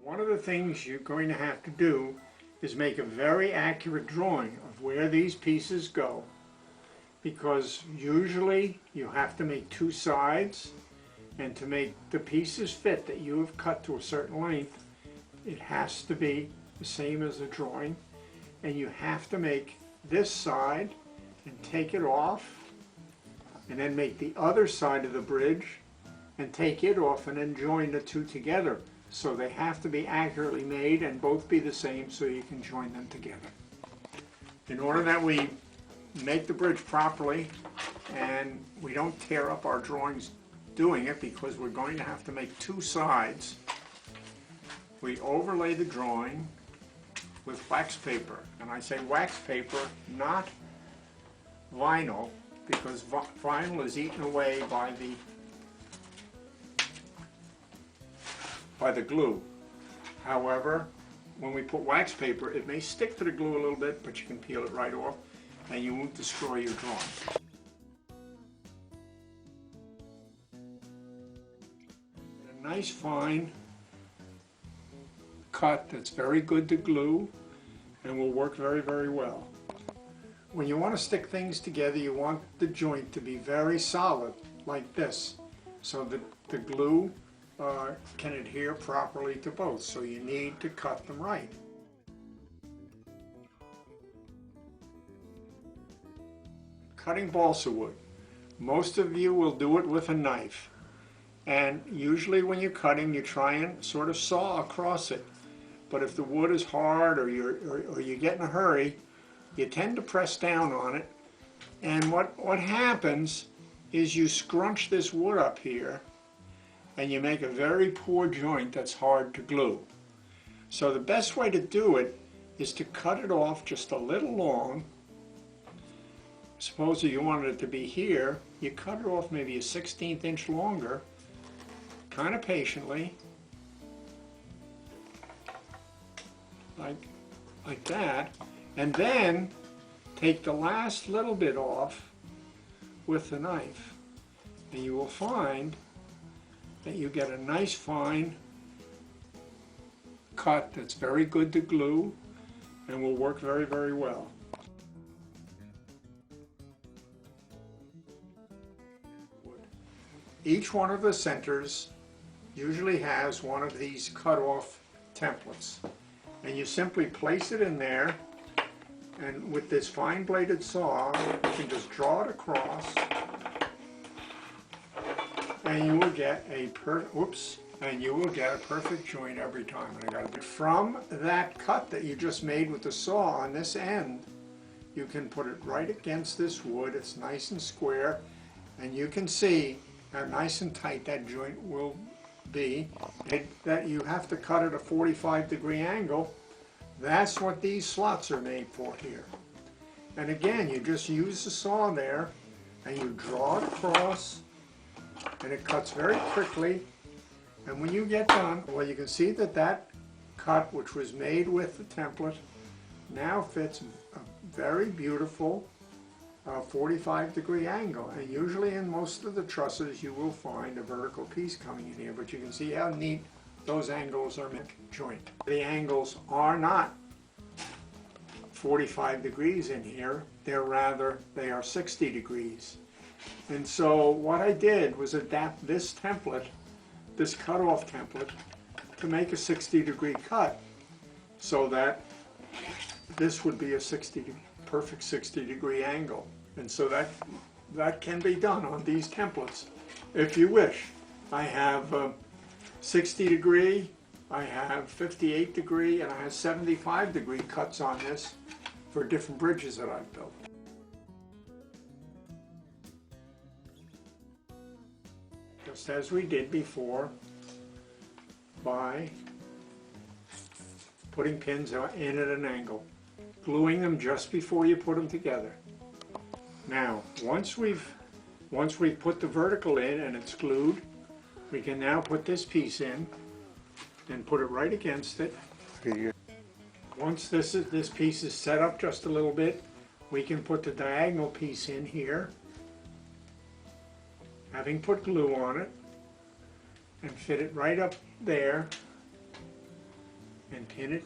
One of the things you're going to have to do is make a very accurate drawing of where these pieces go, because usually you have to make two sides, and to make the pieces fit that you have cut to a certain length, it has to be the same as the drawing, and you have to make this side and take it off, and then make the other side of the bridge and take it off, and then join the two together. So they have to be accurately made and both be the same so you can join them together. In order that we make the bridge properly and we don't tear up our drawings doing it, because we're going to have to make two sides, we overlay the drawing with wax paper. And I say wax paper, not vinyl, because vinyl is eaten away by the glue. However, when we put wax paper, it may stick to the glue a little bit, but you can peel it right off and you won't destroy your drawing. A nice fine cut that's very good to glue and will work very, very well. When you want to stick things together, you want the joint to be very solid, like this, so that the glue can adhere properly to both, so you need to cut them right. Cutting balsa wood. Most of you will do it with a knife, and usually when you're cutting, you try and sort of saw across it. But if the wood is hard or you get in a hurry, you tend to press down on it, and what happens is you scrunch this wood up here and you make a very poor joint that's hard to glue. So the best way to do it is to cut it off just a little long. Suppose you wanted it to be here, you cut it off maybe a 1/16 inch longer, kind of patiently, like that, and then take the last little bit off with the knife, and you will find that you get a nice fine cut that's very good to glue and will work very, very well. Each one of the centers usually has one of these cut-off templates, and you simply place it in there, and with this fine bladed saw you can just draw it across, and you will get a perfect joint every time. And I got it from that cut that you just made with the saw on this end. You can put it right against this wood. It's nice and square, and you can see how nice and tight that joint will be. That you have to cut at a 45-degree angle. That's what these slots are made for here. And again, you just use the saw there and you draw it across, and it cuts very quickly. And when you get done, well, you can see that that cut, which was made with the template, now fits a very beautiful 45-degree angle. And usually in most of the trusses you will find a vertical piece coming in here, but you can see how neat those angles are made joint. The angles are not 45 degrees in here, they are 60 degrees. And so what I did was adapt this template, this cutoff template, to make a 60-degree cut, so that this would be a perfect 60-degree angle. And so that can be done on these templates if you wish. I have 60-degree, I have 58-degree, and I have 75-degree cuts on this for different bridges that I've built. Just as we did before, by putting pins in at an angle, gluing them just before you put them together. Now, once we've put the vertical in and it's glued, we can now put this piece in and put it right against it. Once this piece is set up just a little bit, we can put the diagonal piece in here, having put glue on it, and fit it right up there and pin it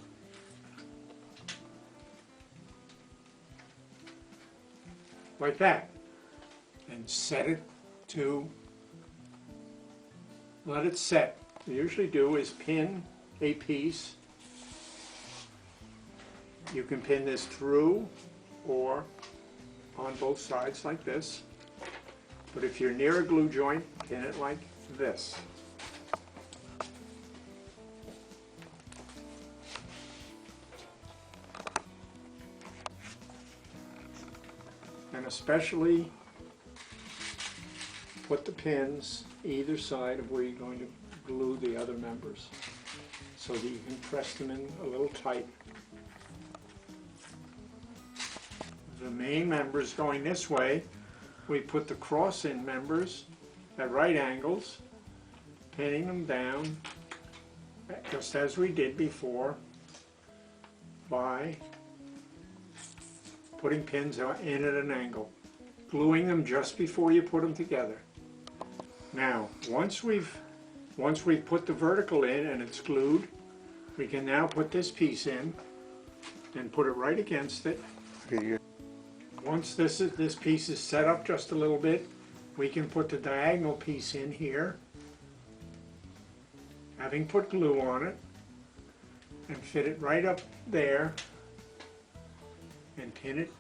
like that, and set it to, let it set. What you usually do is pin a piece. You can pin this through or on both sides like this, but if you're near a glue joint, pin it like this. And especially put the pins either side of where you're going to glue the other members so that you can press them in a little tight. The main members going this way, we put the cross-in members at right angles, pinning them down just as we did before by putting pins in at an angle, gluing them just before you put them together. Now, once we've put the vertical in and it's glued, we can now put this piece in and put it right against it. Once this piece is set up just a little bit, we can put the diagonal piece in here, having put glue on it, and fit it right up there and pin it